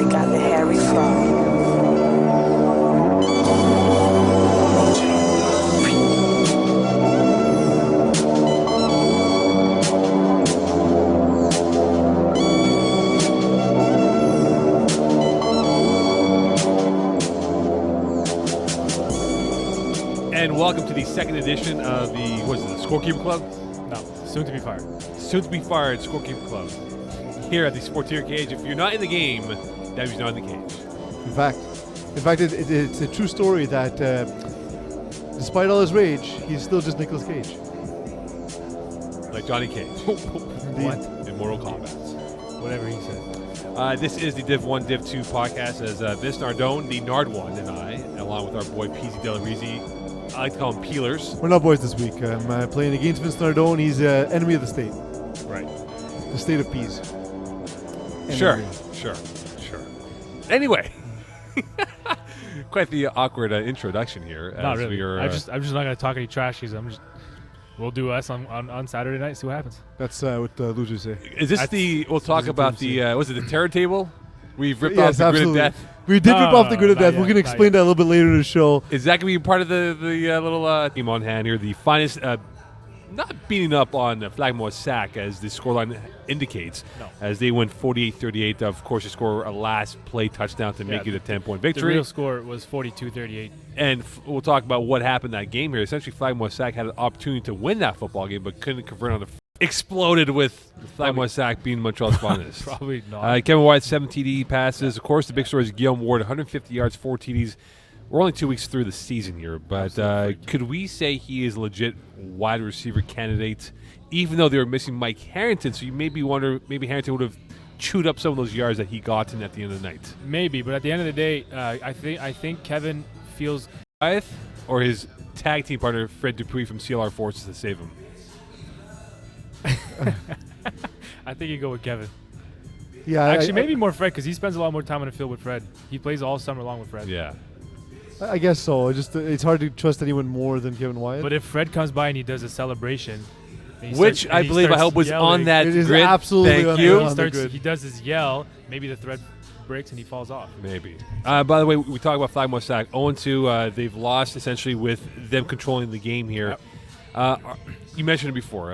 got the Harry Fraud. And welcome to the second edition of the Scorekeeper Club? No, soon to be fired. Soon to be fired Scorekeeper Club. Here at the Sportier Cage. If you're not in the game, that means you're not in the cage. In fact, it's a true story that despite all his rage, he's still just Nicolas Cage. Like Johnny Cage. Indeed. In Mortal Kombat. Whatever he said. This is the Div 1, Div 2 podcast as Vince Nardone, the Nard1, and I, along with our boy PZ Delarizi, I like to call him Peelers. We're not boys this week. I'm playing against Vince Nardone. He's enemy of the state. Right. The state of peas. Sure. Enemy. Anyway. Quite the awkward introduction here. Not as really. we are, I'm just not gonna talk any trash. We'll do us on Saturday night. See what happens. That's what the losers say. Is this we'll talk about was it the terror table? We've ripped off Yes, the grid of absolutely. death. We did rip off the grid of not death. yet, We're going to not explain yet. that a little bit later in the show. Is that going to be part of the little team on hand here? The finest, not beating up on Flagmore Sac as the scoreline indicates, No. as they win 48-38. Of course, you score a last play touchdown to make it a 10-point The victory. real score was 42-38. And we'll talk about what happened in that game here. Essentially, Flagmore Sac had an opportunity to win that football game, but couldn't convert on the exploded with Flagmore Sac being Montreal's finest. Probably not. Kevin White, 7 TD passes. Of course, the big story is Guillaume Ward, 150 yards, 4 TDs. We're only 2 weeks through the season here, but could we say he is a legit wide receiver candidate, even though they were missing Mike Harrington? So you maybe wonder, maybe Harrington would have chewed up some of those yards that he got in at the end of the night. Maybe, but at the end of the day, I think Kevin feels. Or his tag team partner, Fred Dupuis from CLR Forces, to save him. I think you go with Kevin. Yeah, Actually, maybe more Fred because he spends a lot more time on the field with Fred. He plays all summer long with Fred. Yeah. I guess so. It's hard to trust anyone more than Kevin Wyatt. But if Fred comes by and he does a celebration, and he Which starts- I and he believe I starts hope was yelling, on that It is grid. absolutely Thank on you. the He starts. grid. He does his yell. Maybe the thread breaks and he falls off. Maybe. By the way, we talk about Flagmore Sac. 0-2. They've lost essentially with them controlling the game here. You mentioned it before.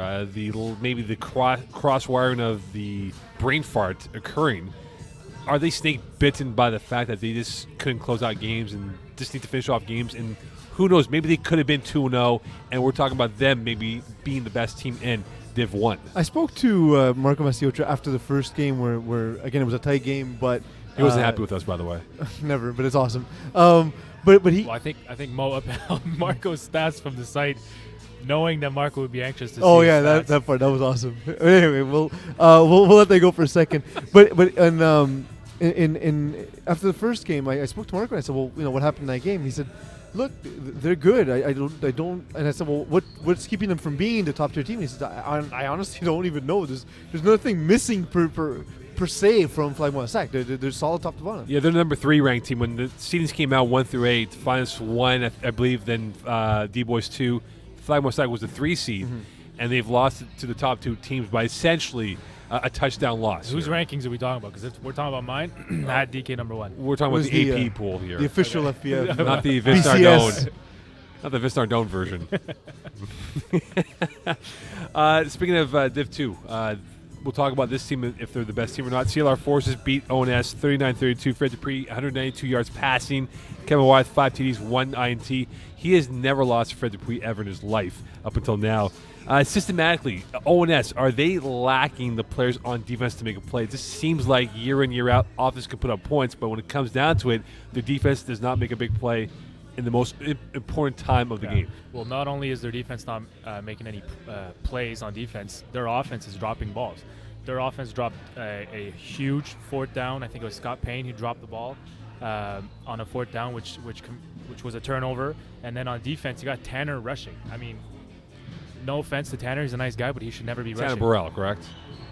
Maybe the cross wiring of the brain fart occurring. Are they snake bitten by the fact that they just couldn't close out games and just need to finish off games? And who knows? Maybe they could have been 2-0, and we're talking about them maybe being the best team in Div 1. I spoke to Marco Masiotra after the first game where again, it was a tight game, but He wasn't happy with us, by the way. never, but it's awesome. But he Well, I think Mo upheld Marco's stats from the site, knowing that Marco would be anxious to see. Oh his yeah, stats. that part, that was awesome. Anyway, we'll let that go for a second. But in after the first game, I spoke to Marco and I said, well, what happened in that game? He said, look, they're good. I don't. And I said, well, what's keeping them from being the top tier team? He said, I honestly don't even know. There's nothing missing per se from Flagmore Sac. They're solid top to bottom. Yeah, they're the number 3 ranked team. When the seedings came out 1-8, finalists 1, I believe, then D-Boys 2. Flagmore Sac was the 3 seed, and they've lost to the top 2 teams by essentially a touchdown loss. Whose here. rankings are we talking about? Because if we're talking about mine, I had DK number 1. We're talking about Was the the, AP pool here. The official FBF. Not the Vince BCS. Nardone. Not the Vince Nardone version. Speaking of Div 2, we'll talk about this team, if they're the best team or not. CLR Forces beat ONS 39-32. Fred Dupuis, 192 yards passing. Kevin Wyeth, 5 TDs, 1 INT. He has never lost to Fred Dupuis ever in his life up until now. Systematically, ONS, are they lacking the players on defense to make a play? It just seems like year in, year out, offense can put up points, but when it comes down to it, the defense does not make a big play in the most important time of the game. Well, not only is their defense not making any plays on defense, their offense is dropping balls. Their offense dropped a huge 4th down. I think it was Scott Payne who dropped the ball on a 4th down, which was a turnover. And then on defense, you got Tanner rushing. I mean, no offense to Tanner, he's a nice guy, but he should never be Tanner rushing. Burrell, correct?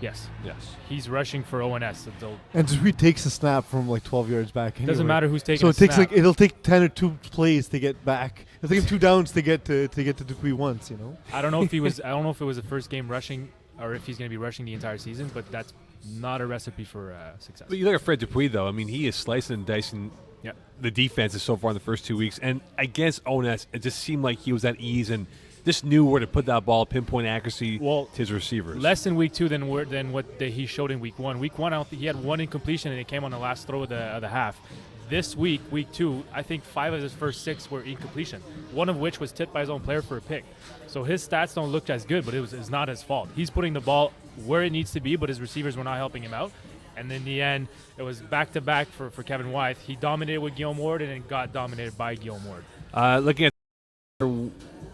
Yes. Yes. He's rushing for ONS. So And Dupuis takes a snap from like 12 yards back. doesn't anyway. matter who's taking So a it takes snap. it'll take 10 or 2 plays to get back. It'll take him 2 downs to get to Dupuis once. I don't know if he was. I don't know if it was the first game rushing or if he's going to be rushing the entire season. But that's not a recipe for success. But you look at Fred Dupuis, though. I mean, he is slicing and dicing Yeah. the defenses so far in the first 2 weeks. And against ONS, it just seemed like he was at ease and just knew where to put that ball, pinpoint accuracy Well, to his receivers. Less in week 2 than what he showed in week 1. Week 1, I don't think he had one incompletion, and it came on the last throw of the half. This week, week 2, I think 5 of his first 6 were incompletion, one of which was tipped by his own player for a pick. So his stats don't look as good, but it's not his fault. He's putting the ball where it needs to be, but his receivers were not helping him out. And in the end, it was back-to-back for Kevin Wyeth. He dominated with Guillaume Ward and then got dominated by Guillaume Ward. Looking at,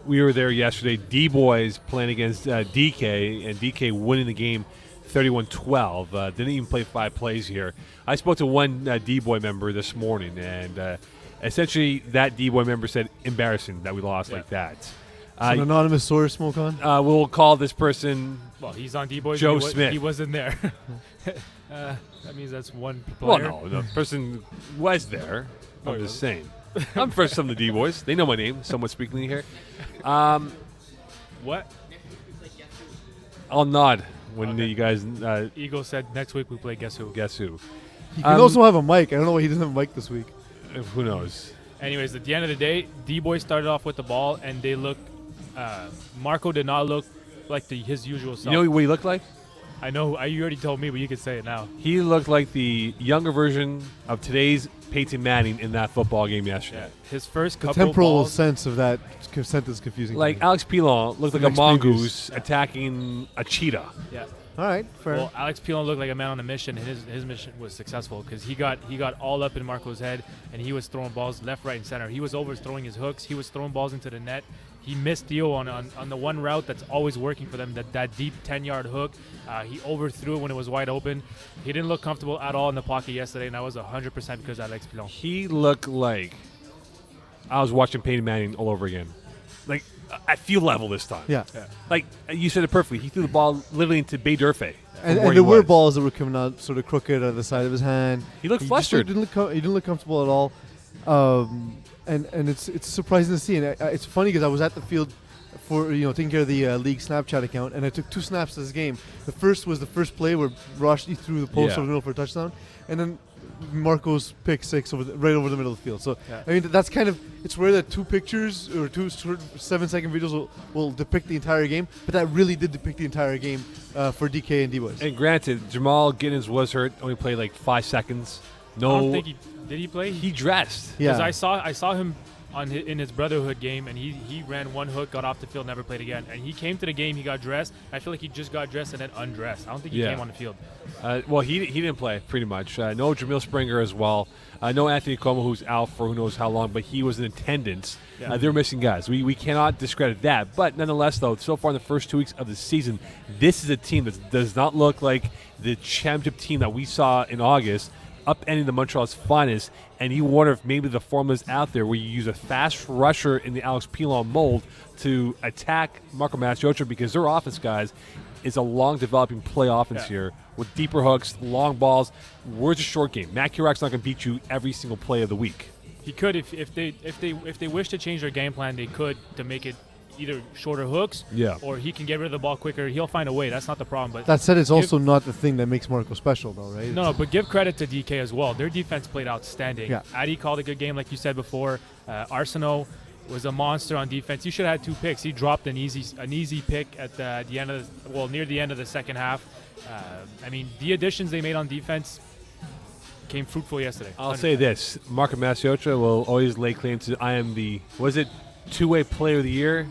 we were there yesterday. D-Boys playing against DK, and DK winning the game 31-12. Didn't even play 5 plays here. I spoke to one D-Boy member this morning, and essentially that D-Boy member said, embarrassing that we lost like that. An anonymous source, Smoke-On? We'll call this person Well, he's on D-Boys. Joe Smith. He wasn't there. That means that's one player. Well, no, the person was there. Oh, I'm he just was? saying. I'm friends with some of the D-Boys. They know my name, somewhat speakingly here. What? I'll nod when Okay. you guys Eagle said next week we play Guess Who. guess who. He can also have a mic. I don't know why he doesn't have a mic this week. Who knows? Anyways, at the end of the day, D-Boy started off with the ball, and they look. Marco did not look like his usual self. You know what he looked like? I know. You already told me, but you can say it now. He looked like the younger version of today's Peyton Manning in that football game yesterday. His first The couple temporal balls. sense of that sentence confusing. Like to me. Alex Pilon looked like a Next mongoose attacking a cheetah. Yeah. All right, fair. Well, Alex Pilon looked like a man on a mission, and his mission was successful because he got all up in Marco's head, and he was throwing balls left, right, and center. He was overthrowing his hooks. He was throwing balls into the net. He missed Theo on the one route that's always working for them, that deep 10-yard hook. He overthrew it when it was wide open. He didn't look comfortable at all in the pocket yesterday, and that was 100% because of Alex Pilon. He looked like I was watching Peyton Manning all over again. Like, at field level this time. yeah. Like, you said it perfectly. He threw the ball literally into Bay Durfee. And there were balls that were coming out sort of crooked out of the side of his hand. He looked just flustered. Didn't look he didn't look comfortable at all. And it's surprising to see. And it's funny because I was at the field for taking care of the league Snapchat account, and I took 2 snaps this game. The first was the first play where Roshni threw the post Yeah. over the middle for a touchdown, and then Marco's pick 6 right over the middle of the field. So Yeah. I mean that's kind of it's rare that 2 pictures or 2 short 7-second videos will depict the entire game, but that really did depict the entire game for DK and D-Boys. And granted, Jamal Giddens was hurt. Only played like 5 seconds. I don't No, think did he play? he dressed. Yeah. Because I saw him in his Brotherhood game, and he ran one hook, got off the field, never played again. And he came to the game, he got dressed. I feel like he just got dressed and then undressed. I don't think he Yeah. came on the field. Well, he didn't play pretty much. No Jamil Springer as well. No Anthony Como, who's out for who knows how long, but he was in attendance. Yeah. They're missing guys. We cannot discredit that. But nonetheless, though, so far in the first 2 weeks of the season, this is a team that does not look like the championship team that we saw in August, upending the Montreal's finest. And you wonder if maybe the formula's out there where you use a fast rusher in the Alex Pilon mold to attack Marco Mastrocchio, because their offense, guys, is a long developing play offense Yeah. here with deeper hooks, long balls. Where's the short game? Matt Kurak's not going to beat you every single play of the week. He could if they wish to change their game plan, they could to make it either shorter hooks, Yeah. or he can get rid of the ball quicker. He'll find a way. That's not the problem. But That said, it's also not the thing that makes Marco special, though, right? no, but give credit to DK as well. Their defense played outstanding. Yeah. Addy called a good game, like you said before. Arsenault was a monster on defense. You should have had 2 picks. He dropped an easy pick at the end of near the end of the second half. I mean, the additions they made on defense came fruitful yesterday. I'll say this. Marco Mastrocchio will always lay claim to, I am the, was it two-way player of the year?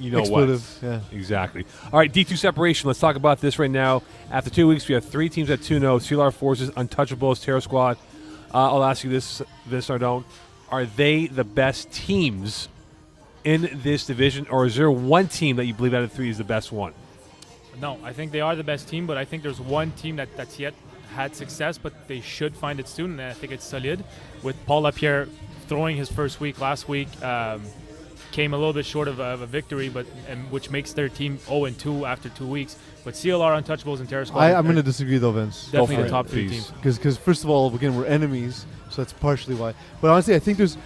You know Expletive, what? yeah. Exactly. All right, D2 separation. Let's talk about this right now. After 2 weeks, we have 3 teams at 2-0. CLR Forces, Untouchables, Terror Squad. I'll ask you this or don't. Are they the best teams in this division, or is there one team that you believe out of 3 is the best one? No, I think they are the best team, but I think there's one team that's yet had success, but they should find it soon, and I think it's Solid, with Paul Lapierre throwing his first week last week. Came a little bit short of a victory, which makes their team 0-2 after 2 weeks. But CLR, Untouchables, and Terror Squad I'm going to disagree, though, Vince. definitely for the it, top 3 please. teams. Because first of all, again, we're enemies, so that's partially why. But honestly, I think there's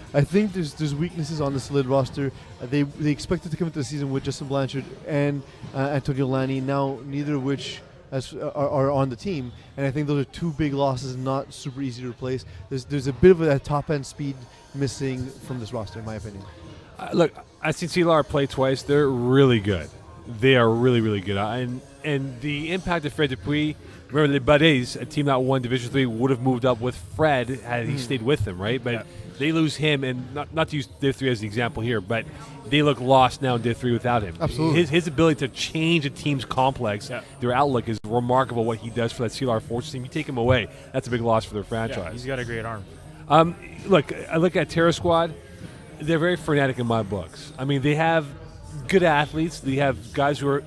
weaknesses on the Solid roster. They expected to come into the season with Justin Blanchard and Antonio Lani. Now, neither of which are on the team, and I think those are two big losses, not super easy to replace. There's a bit of that top end speed missing from this roster, in my opinion. Look, I've seen CLR play twice. They're really good. They are really, really good. And the impact of Fred Dupuis, remember the Buddies, a team that won Division III, would have moved up with Fred had he stayed with them, right? But they lose him, and not to use Div 3 as the example here, but they look lost now in Div 3 without him. Absolutely. His ability to change a team's complex, their outlook is remarkable what he does for that CLR Forces team. You take him away, that's a big loss for their franchise. Yeah, he's got a great arm. Look, I look at Terra Squad. They're very frenetic in my books. I mean, they have good athletes. They have guys who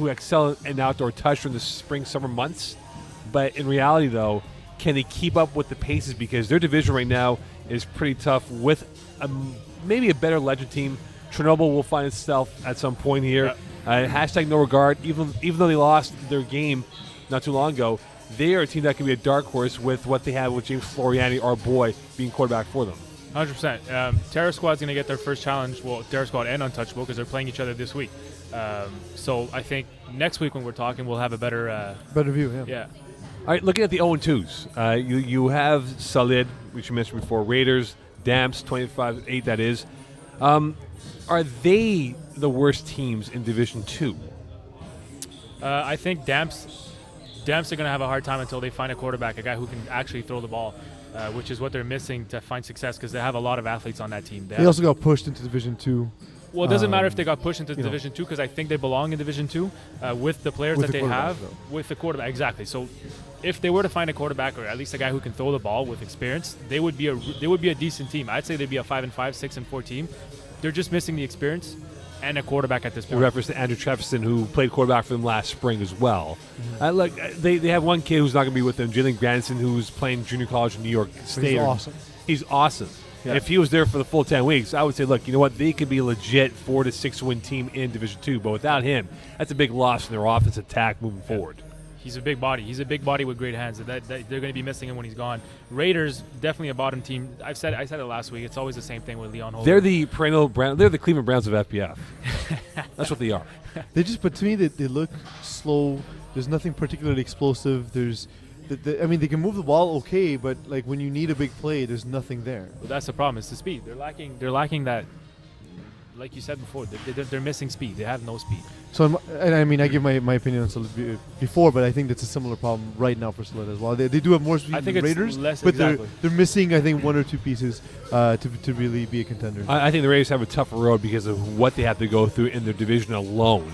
excel in outdoor touch during the spring, summer months. But in reality, though, can they keep up with the paces? Because their division right now is pretty tough with maybe a better legend team. Chernobyl will find itself at some point here. Hashtag no regard. Even though they lost their game not too long ago, they are a team that can be a dark horse with what they have with James Floriani, our boy, being quarterback for them. 100%. Terra Squad's going to get their first challenge. Well, Terra Squad and Untouchable because they're playing each other this week. So I think next week when we're talking, we'll have a better view. Yeah. All right, looking at the 0-2s, you have Salid, which you mentioned before, Raiders, Damps, 25-8 that is. Are they the worst teams in Division 2? I think Damps are going to have a hard time until they find a quarterback, a guy who can actually throw the ball, which is what they're missing to find success because they have a lot of athletes on that team. They also got pushed into Division 2. Well, it doesn't matter if they got pushed into Division 2 because I think they belong in Division 2 with the players that they have with the quarterback. Exactly. So if they were to find a quarterback or at least a guy who can throw the ball with experience, they would be a decent team. I'd say they'd be a 5-5, 6-4 team. They're just missing the experience and a quarterback at this point. In reference to Andrew Trefferson, who played quarterback for them last spring as well. Look, they have one kid who's not going to be with them, Jalen Granson, who's playing junior college in New York State. He's awesome. He's awesome. Yeah. If he was there for the full 10 weeks, I would say, look, you know what? They could be a legit 4 to 6 win team in Division 2. But without him, that's a big loss in their offense attack moving forward. He's a big body. He's a big body with great hands. They're going to be missing him when he's gone. Raiders, definitely a bottom team. I said it last week. It's always the same thing with Leon Holder. They're the perennial They're the Cleveland Browns of FPF. That's what they are. But to me, they look slow. There's nothing particularly explosive. I mean, they can move the ball okay, but like when you need a big play, there's nothing there. Well, that's the problem. It's the speed. They're lacking that. Like you said before, they're missing speed. They have no speed. So, I mean, I give my opinion on Salid before, but I think that's a similar problem right now for Salid as well. They do have more speed than the Raiders, but they're missing, I think, one or two pieces to really be a contender. I think the Raiders have a tougher road because of what they have to go through in their division alone.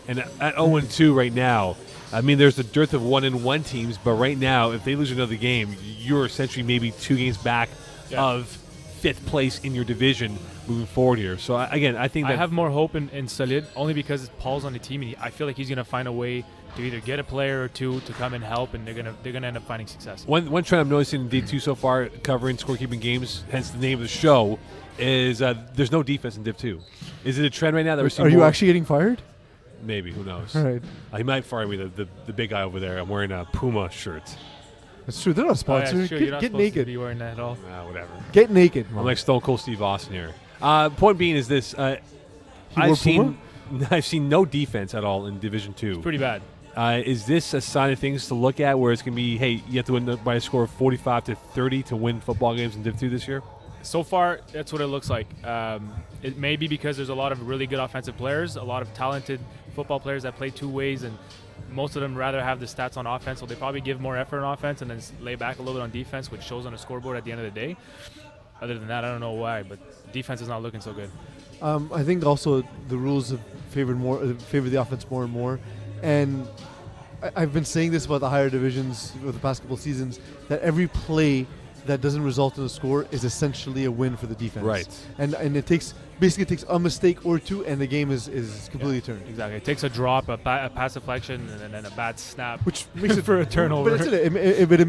And at 0-2 right now, I mean, there's a dearth of 1-1 teams, but right now, if they lose another game, you're essentially maybe 2 games back of 5th place in your division moving forward here. So, again, I think that I have more hope in Salid only because Paul's on the team, and I feel like he's going to find a way to either get a player or two to come and help, and they're gonna end up finding success. One trend I'm noticing in D2 so far, covering scorekeeping games, hence the name of the show, is there's no defense in Div 2. Is it a trend right now that we're seeing? Are you actually getting fired? Maybe, who knows? All right. He might fire me, the big guy over there. I'm wearing a Puma shirt. That's true. They're not sponsored. Oh, yeah, sure. You're not get supposed naked. to be wearing that at all. Whatever. Get naked. I'm like Stone Cold Steve Austin here. Point being is this: I've seen no defense at all in Division 2. It's pretty bad. Is this a sign of things to look at, where it's going to be, hey, you have to win by a score of 45-30 to win football games in Div 2 this year? So far, that's what it looks like. It may be because there's a lot of really good offensive players, a lot of talented football players that play two ways, and most of them rather have the stats on offense, so they probably give more effort on offense and then lay back a little bit on defense, which shows on the scoreboard at the end of the day. Other than that, I don't know why, but defense is not looking so good. I think also the rules have favored the offense more and more, and I've been saying this about the higher divisions over the past couple of seasons, that every play that doesn't result in a score is essentially a win for the defense. Right. And it takes a mistake or two, and the game is completely turned. Exactly. It takes a drop, a pass deflection, and then a bad snap, which makes it for a turnover. But it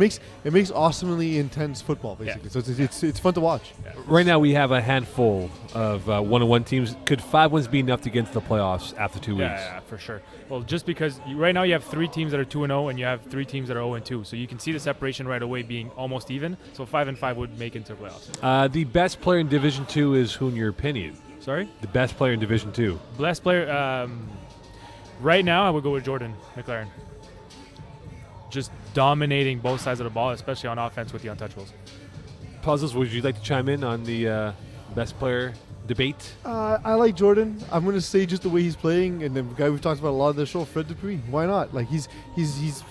makes awesomely intense football, basically. Yeah. So it's fun to watch. Yeah. Right now we have a handful of 1-1 teams. Could 5 wins be enough to get into the playoffs after 2 weeks? Yeah, for sure. Well, just because right now you have 3 teams that are 2-0 and you have 3 teams that are 0-2, so you can see the separation right away being almost even. So 5-5 would make it into the playoffs. The best player in Division 2 is who, in your opinion? Sorry? The best player in Division 2. Best player, right now I would go with Jordan McLaren. just dominating both sides of the ball, especially on offense with the Untouchables. Puzzles, would you like to chime in on the best player debate? I like Jordan. I'm going to say just the way he's playing, and the guy we've talked about a lot of the show, Fred Dupree. Why not? Like he's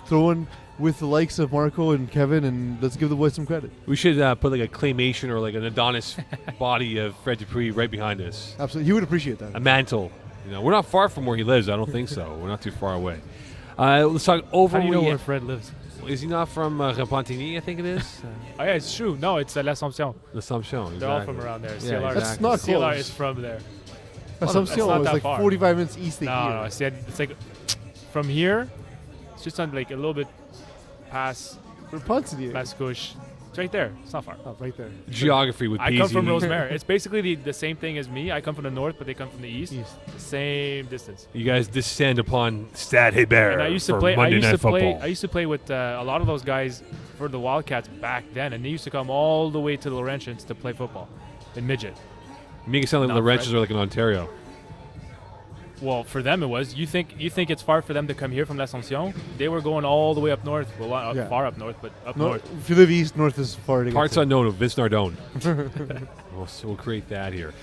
throwing with the likes of Marco and Kevin, and let's give the boys some credit. We should put like a claymation or like an Adonis body of Fred Dupree right behind us. Absolutely, he would appreciate that. A mantle. We're not far from where he lives. I don't think so. We're not too far away. Let's talk over. How do you know where Fred lives? Is he not from Repentigny, I think it is? Oh yeah, it's true. No, it's L'Assomption. L'Assomption. They're all from around there. Yeah, CLR, That's not CLR close. is from there. Assumption not was that like far. 45 minutes east of No, here. no, it's like from here. It's just on like a little bit past Repentigny. Mascouche. It's right there. It's not far. Oh, right there. Geography with I come from PZ. Rosemary. It's basically the same thing as me. I come from the north, but they come from the east. The same distance. You guys descend upon Stade Hébert And I used to for play. I Monday used Night to play. Football. I used to play with a lot of those guys for the Wildcats back then, and they used to come all the way to the Laurentians to play football in midget. You make it sound like Not the Wrenches Fred. are like in Ontario. Well, for them it was. You think it's far for them to come here from L'Assomption? They were going all the way up north. Well, not Yeah. far up north, but up No, north. if you live east, north is far to get Parts to. unknown of Vince Nardone. We'll create that here.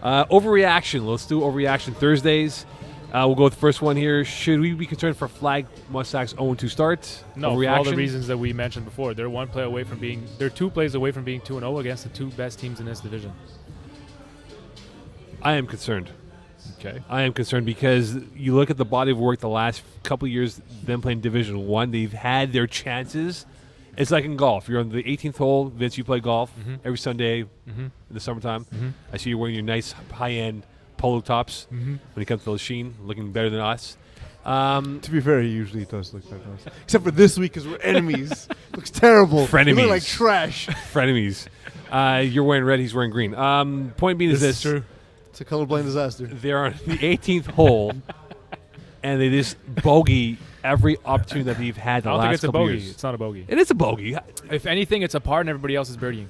Overreaction. Let's do overreaction Thursdays. We'll go with the first one here. Should we be concerned for Flag Mustangs 0-2 start? No, for Overreaction? all the reasons that we mentioned before. They're one play away from being. They're 2 plays away from being 2-0 against the 2 best teams in this division. I am concerned. Okay. I am concerned because you look at the body of work the last couple of years, them playing Division 1, they've had their chances. It's like in golf. You're on the 18th hole. Vince, you play golf every Sunday in the summertime. I see you're wearing your nice high-end polo tops when you come to Lachine, looking better than us. To be fair, he usually does look like us. Except for this week because we're enemies. Looks terrible. Frenemies. We look like trash. Frenemies. You're wearing red, he's wearing green. Point being is this. true. It's a colorblind disaster. They're on the 18th hole, and they just bogey every opportunity that they've had the I don't think last it's a couple bogey. years. It's not a bogey. It is a bogey. If anything, it's a par and everybody else is birdieing.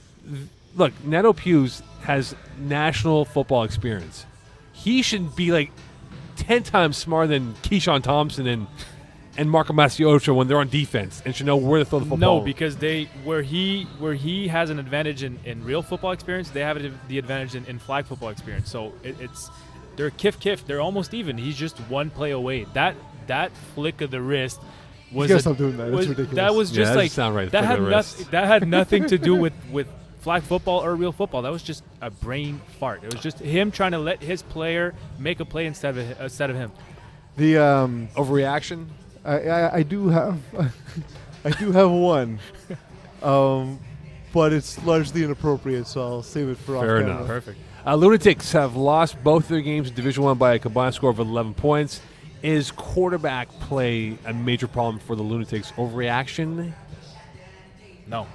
Look, Neto Hughes has national football experience. He should be like 10 times smarter than Keyshawn Thompson and Marco Mastiotto when they're on defense and should know where to throw the football. No, because where he has an advantage in real football experience, they have the advantage in flag football experience. So they're kiff. They're almost even. He's just one play away. That flick of the wrist was gotta stop doing that. That's was- ridiculous. That was Yeah, just that like doesn't sound right. that Flick had of the wrist. that had nothing to do with flag football or real football. That was just a brain fart. It was just him trying to let his player make a play instead of him. The Overreaction? I do have I do have one, but it's largely inappropriate, so I'll save it for Fair off enough. camera. Perfect. Lunatics have lost both their games in Division 1 by a combined score of 11 points. Is quarterback play a major problem for the Lunatics? Overreaction? No,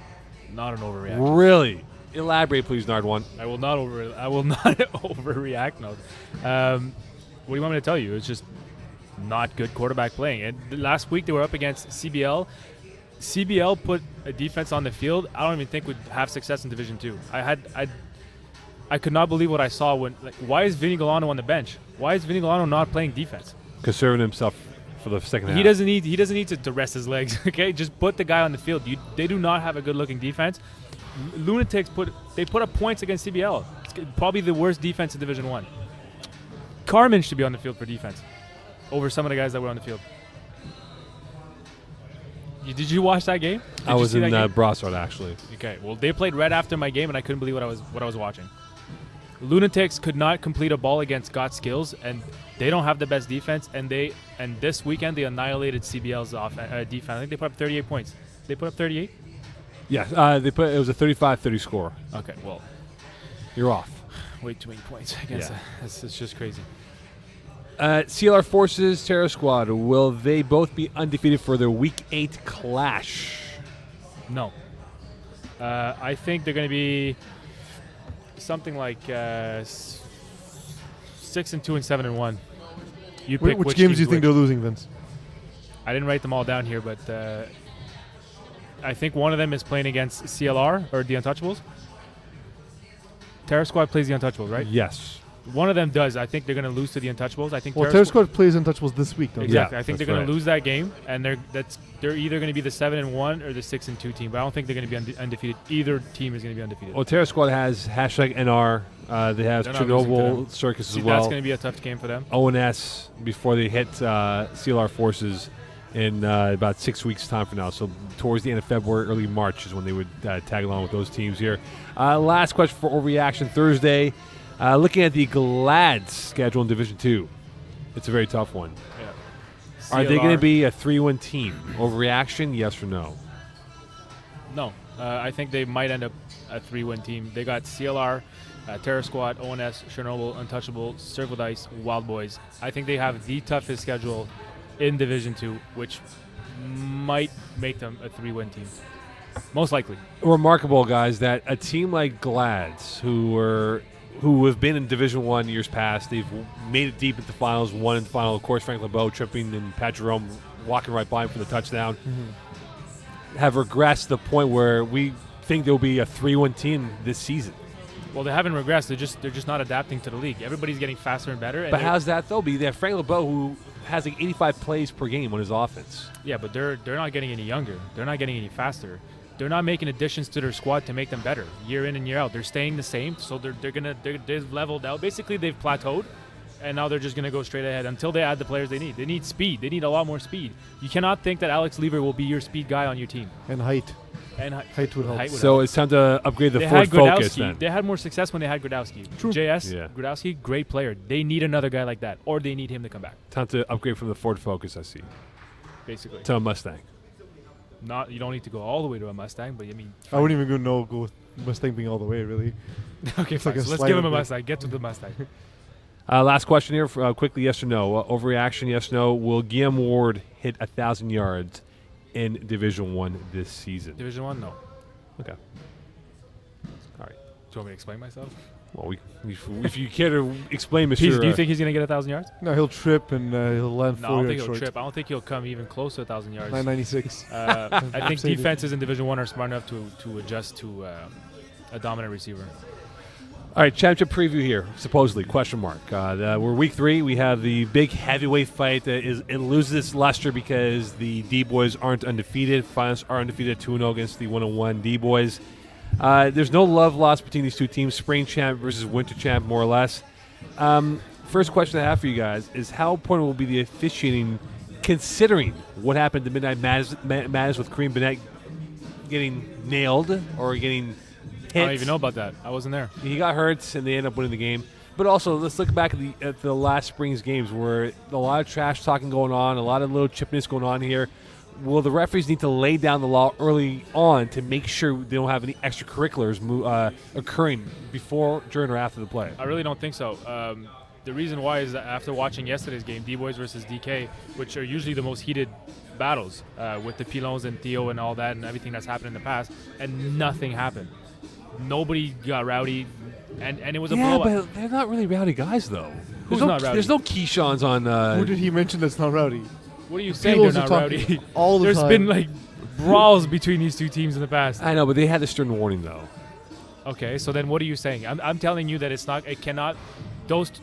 not an overreaction. Really? Elaborate, please, Nardone. I will not overreact. No. What do you want me to tell you? It's just not good quarterback playing. And last week they were up against CBL. CBL put a defense on the field I don't even think would have success in Division 2. I could not believe what I saw when. Like, why is Vinny Galano on the bench? Why is Vinny Galano not playing defense? Conserving himself for the second half. He doesn't need to rest his legs. Okay, just put the guy on the field. They do not have a good looking defense. Lunatics put up points against CBL. It's probably the worst defense in Division 1. Carmen should be on the field for defense over some of the guys that were on the field. Did you watch that game? I was in Brossard, actually. Okay, well, they played right after my game, and I couldn't believe what I was watching. Lunatics could not complete a ball against Got Skills, and they don't have the best defense. And this weekend they annihilated CBL's defense. I think they put up 38 points. They put up 38. Yeah, it was a 35-30 score. Okay, well, You're off. way too many points against Yeah. that. It's just crazy. CLR Forces, Terror Squad, will they both be undefeated for their Week 8 clash? No. I think they're going to be something like 6-2 and 7-1. You pick Which games do you think which. they're losing, Vince? I didn't write them all down here, but I think one of them is playing against CLR or the Untouchables. Terror Squad plays the Untouchables, right? Yes. One of them does. I think they're going to lose to the Untouchables. I think Well, Terror Squad plays Untouchables this week, though. Exactly. Yeah, I think that's they're going right. to lose that game, and they're either going to be the 7-1 or the 6-2 team. But I don't think they're going to be undefeated. Either team is going to be undefeated. Well, Terror Squad has #NR. They have They're not losing to Chernobyl them. Circus See, as well. that's going to be a tough game for them. ONS before they hit CLR Forces in about 6 weeks' time from now. So towards the end of February, early March is when they would tag along with those teams here. Last question for Overreaction Thursday. Looking at the GLAD's schedule in Division 2, it's a very tough one. Yeah. Are they going to CLR be a 3-1 team? Overreaction, yes or no? No. I think they might end up a 3-win team. They got CLR, Terror Squad, ONS, Chernobyl, Untouchable, Circle Dice, Wild Boys. I think they have the toughest schedule in Division 2, which might make them a 3-win team. Most likely. Remarkable, guys, that a team like GLAD's, who have been in Division 1 years past, they've made it deep into finals, won in the final. Of course, Frank LeBeau tripping and Pat Jerome walking right by him for the touchdown. Have regressed to the point where we think there'll be a 3-1 team this season. Well, they haven't regressed. They're just not adapting to the league. Everybody's getting faster and better. And But how's that, though? They have Frank LeBeau, who has like 85 plays per game on his offense. Yeah, but they're not getting any younger. They're not getting any faster. They're not making additions to their squad to make them better year in and year out. They're staying the same, so they've leveled out. Basically, they've plateaued, and now they're just gonna go straight ahead until they add the players they need. They need speed. They need a lot more speed. You cannot think that Alex Lever will be your speed guy on your team. And height. And Height would help. So it's time to upgrade the they Ford had Focus Gradowski. then. They had more success when they had Gradowski. True. JS, Yeah. Gradowski, great player. They need another guy like that, or they need him to come back. Time to upgrade from the Ford Focus, I see, Basically, to a Mustang. you don't need to go all the way to a Mustang, but I mean, I wouldn't even go with Mustang being all the way, really. okay, It's like fine. a So let's slight give him a upgrade. Mustang. Get to the Mustang. Last question here, quickly, yes or no? Overreaction, yes or no? Will Guillaume Ward hit 1,000 yards in Division 1 this season? Division 1, no. Okay. All right. Do you want me to explain myself? Well, if you care to explain, Mr. Do you think he's going to get 1,000 yards? No, he'll trip and he'll land No, I 4 don't think yards he'll short. trip. I don't think he'll come even close to 1,000 yards. 996. I think Say it. defenses in Division 1 are smart enough to adjust to a dominant receiver. All right, championship preview here, supposedly, question mark. We're week 3. We have the big heavyweight fight. It loses its luster because the D-Boys aren't undefeated. Finals are undefeated 2-0 against the 1-1 D-Boys. There's no love lost between these two teams, spring champ versus winter champ, more or less. First question I have for you guys is how important will be the officiating considering what happened to Midnight Madness with Kareem Bennett getting nailed or getting hit? I don't even know about that. I wasn't there. He got hurt, and they ended up winning the game. But also, let's look back at the last spring's games where a lot of trash talking going on, a lot of little chipness going on here. Will the referees need to lay down the law early on to make sure they don't have any extracurriculars occurring before, during, or after the play? I really don't think so. The reason why is that after watching yesterday's game, D-Boys versus DK, which are usually the most heated battles with the Pilons and Theo and all that and everything that's happened in the past, and nothing happened. Nobody got rowdy, and it was a blowout. but they're not really rowdy guys, though. Who's not rowdy? There's no Keyshawn's on. Who did he mention that's not rowdy? What are you saying? Pillows They're are not talking rowdy. all the There's time. been like brawls between these two teams in the past. I know, but they had a stern warning, though. Okay, so then what are you saying? I'm telling you that it cannot.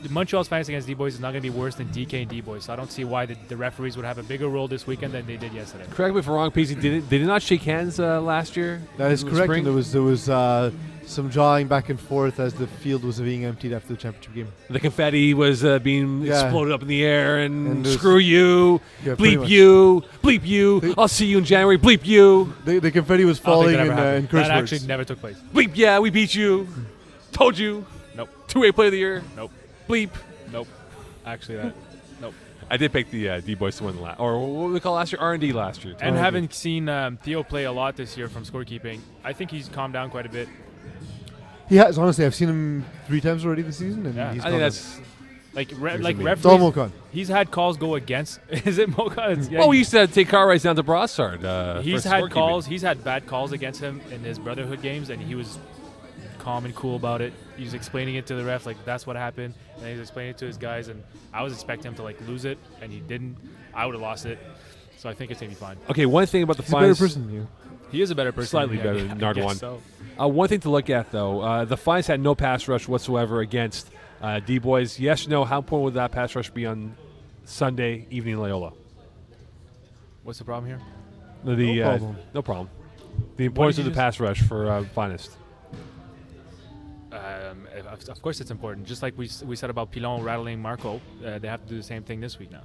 Montreal's finals against D-Boys is not going to be worse than DK and D-Boys. So I don't see why the referees would have a bigger role this weekend than they did yesterday. Correct me if I'm wrong, PC. Did they not shake hands last year? That is in the correct. spring? And there was some jawing back and forth as the field was being emptied after the championship game. The confetti was being Yeah. exploded up in the air, and And there's- screw you, Yeah, pretty bleep much. you, bleep you. I'll see you in January, bleep you, The confetti was I don't falling think that in ever happened. curse That words. actually never took place. bleep. Yeah, we beat you. Told you. Nope. 2-way player of the year. Nope. Bleep. Nope. Actually, that. Nope. I did pick the D-Boys to win or what we call last year, R&D last year. And Oh, having seen Theo play a lot this year from scorekeeping, I think he's calmed down quite a bit. He has, honestly. I've seen him 3 times already this season, and Yeah. he's I think gone. that's. Like Here's the meme. It's all referees, Mokan. he's had calls go against. Is it Mokan? It's- yeah, Well, we used to take car rides down to Brossard. he's for had scorekeeping. calls. He's had bad calls against him in his brotherhood games, and he was calm and cool about it. He was explaining it to the refs, like that's what happened, and he was explaining it to his guys. And I was expecting him to like lose it, and he didn't. I would have lost it, so I think it's gonna be fine. Okay, one thing about the He's a better finals. person than you. He is a better person. Slightly yeah, better than I Nardwan. guess so. One thing to look at, though, the Finals had no pass rush whatsoever against D boys, yes or no? How important would that pass rush be on Sunday evening in Loyola? What's the problem here? The, No problem. No problem. The importance you of the just- pass rush for Finest. Of course, it's important. Just like we said about Pilon rattling Marco, they have to do the same thing this week now.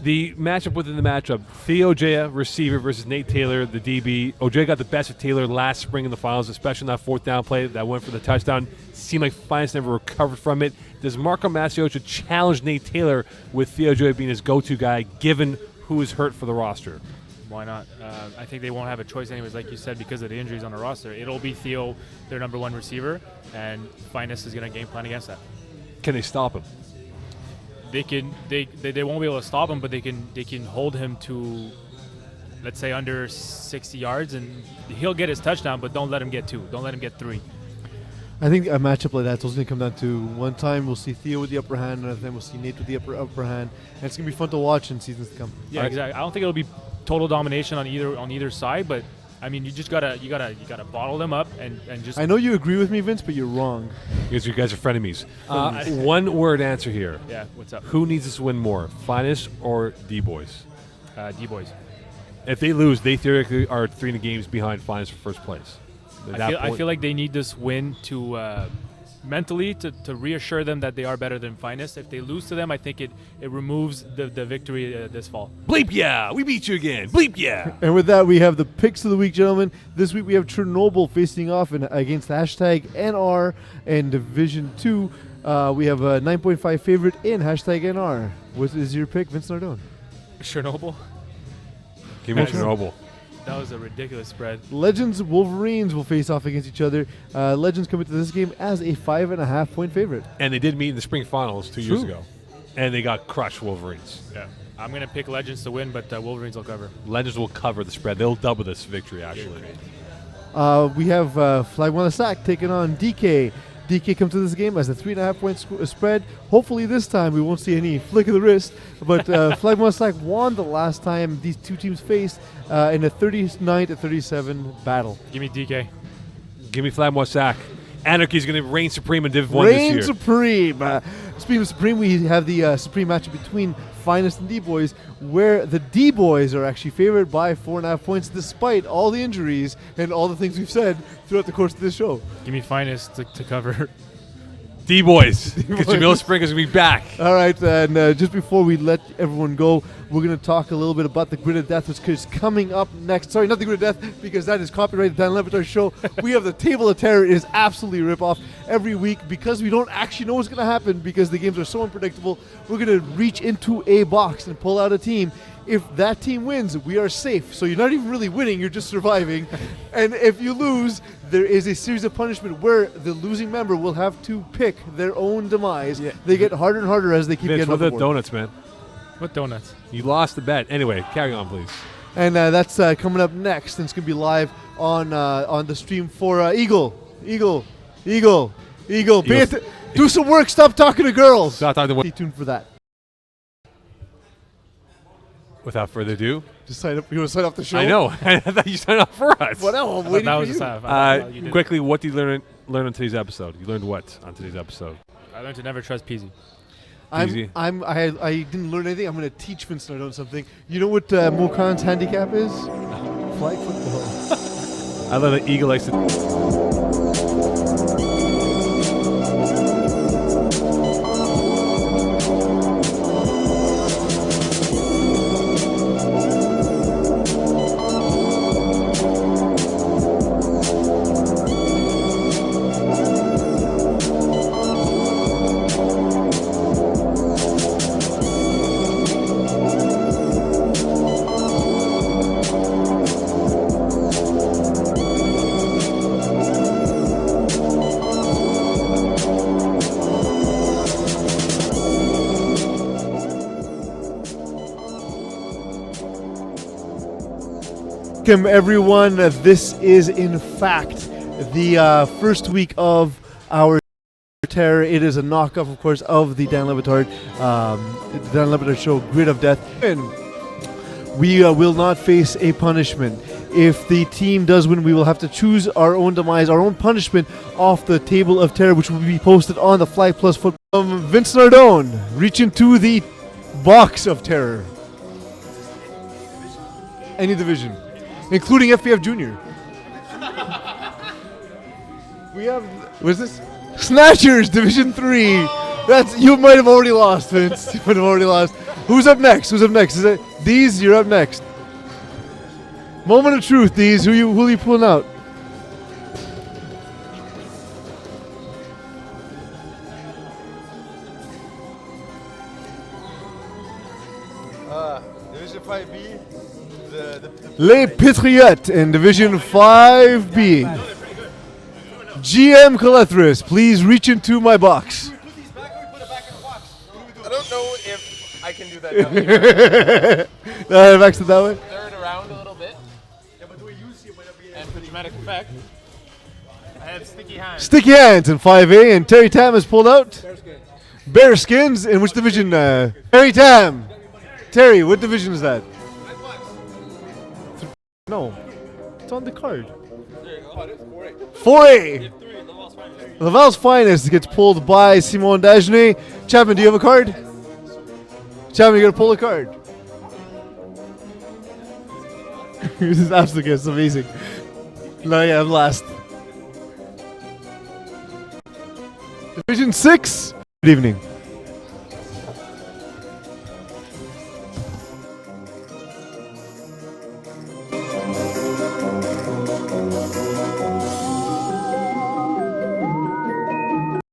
The matchup within the matchup: Theo Ojea, receiver, versus Nate Taylor, the DB. Ojea got the best of Taylor last spring in the finals, especially on that fourth down play that went for the touchdown. Seemed like Finest never recovered from it. Does Marco Masiocha challenge Nate Taylor with Theo Ojea being his go-to guy, given who is hurt for the roster? Why not? I think they won't have a choice anyways, like you said, because of the injuries on the roster. It'll be Theo, their number one receiver, and Finest is going to game plan against that. Can they stop him? They won't be able to stop him, but they can hold him to, let's say, under 60 yards, and he'll get his touchdown, but don't let him get 2. Don't let him get 3. I think a matchup like that's also going to come down to one time we'll see Theo with the upper hand, another time we'll see Nate with the upper hand, and it's going to be fun to watch in seasons to come. Yeah, exactly. I don't think it'll be total domination on either side, but I mean, you gotta bottle them up and just. I know you agree with me, Vince, but you're wrong. Because you guys are frenemies. One word answer here. Yeah, what's up? Who needs to win more, Finest or D-Boys? D-boys. If they lose, they theoretically are 3 games behind Finest for first place. I feel like they need this win to mentally to reassure them that they are better than Finest. If they lose to them, I think it removes the victory this fall. Bleep yeah! We beat you again! Bleep yeah! And with that, we have the picks of the week, gentlemen. This week we have Chernobyl facing off against hashtag NR in Division 2. We have a 9.5 favorite in hashtag NR. What is your pick, Vince Nardone? Chernobyl. Give me Okay. Chernobyl. That was a ridiculous spread. Legends Wolverines will face off against each other. Legends come into this game as a 5.5 point favorite. And they did meet in the spring finals 2 years True. ago. And they got crushed, Wolverines. Yeah. I'm gonna pick Legends to win, but Wolverines will cover. Legends will cover the spread. They'll double this victory, actually. We have Flag One Sack taking on DK. DK comes to this game as a 3.5 point spread. Hopefully this time we won't see any flick of the wrist. But Flag One Sack won the last time these two teams faced in a 39-37 battle. Give me DK. Give me Flag Sack. Anarchy's going to reign supreme in Div 1 this Reign year. Supreme. Speaking of Supreme, we have the Supreme matchup between Finest and D-Boys, where the D-Boys are actually favored by 4.5 points, despite all the injuries and all the things we've said throughout the course of this show. Give me Finest to cover. D-Boys. Because Jamil Springer's going to be back. All right, and just before we let everyone go, we're going to talk a little bit about the Grid of Death, which is coming up next. Sorry, not the Grid of Death, because that is copyrighted Dan Le Batard show. We have the Table of Terror. It is absolutely a rip-off every week because we don't actually know what's going to happen because the games are so unpredictable. We're going to reach into a box and pull out a team. If that team wins, we are safe. So you're not even really winning, you're just surviving. And if you lose, there is a series of punishment where the losing member will have to pick their own demise. Yeah. They get harder and harder as they keep Vince, getting what up the about board. donuts, man? What donuts? You lost the bet. Anyway, carry on, please. And that's coming up next. And it's going to be live on the stream for Eagle. Eagles. Do some work. Stop talking to girls. Stop talking to Stay tuned for that. Without further ado, Just sign up. You want to sign up the show? I know. I thought you signed up for us. What else? I'm I thought waiting that for was you. a sign. I thought you did. Quickly, what did you learn on today's episode? You learned what on today's episode? I learned to never trust Peasy. Easy. I didn't learn anything. I'm going to teach Vince Nardone something. You know what Mo Khan's handicap is? Flag football. I love that Eagle likes to. Welcome, everyone. This is, in fact, the first week of our Terror. It is a knockoff, of course, of the Dan Le Batard show, Grid of Death. And we will not face a punishment. If the team does win, we will have to choose our own demise, our own punishment off the table of terror, which will be posted on the Flag Plus Football. Vince Nardone, reach into the box of terror. Any division, including FPF Junior. We have, what is this? Snatchers, Division 3. That's, you might have already lost, Vince. You might have already lost. Who's up next? Who's up next? Is it These? You're up next. Moment of truth, These. Who are you pulling out? Division 5B, Les Patriotes in Division 5B. GM Calethris, please reach into my box. I don't know if I can do that. Back to that way. Throw it around a little bit. And for dramatic effect, I have sticky hands. Sticky hands in 5A, and Terry Tam has pulled out. Bearskins. In which division? Terry Tam. Terry, what division is that? No. It's on the card. 4A. Laval's Finest gets pulled by Simon Dagenet. Chapman, do you have a card? Chapman, you gotta pull a card. This is absolutely it's amazing. No, yeah, I'm last. Division 6. Good evening.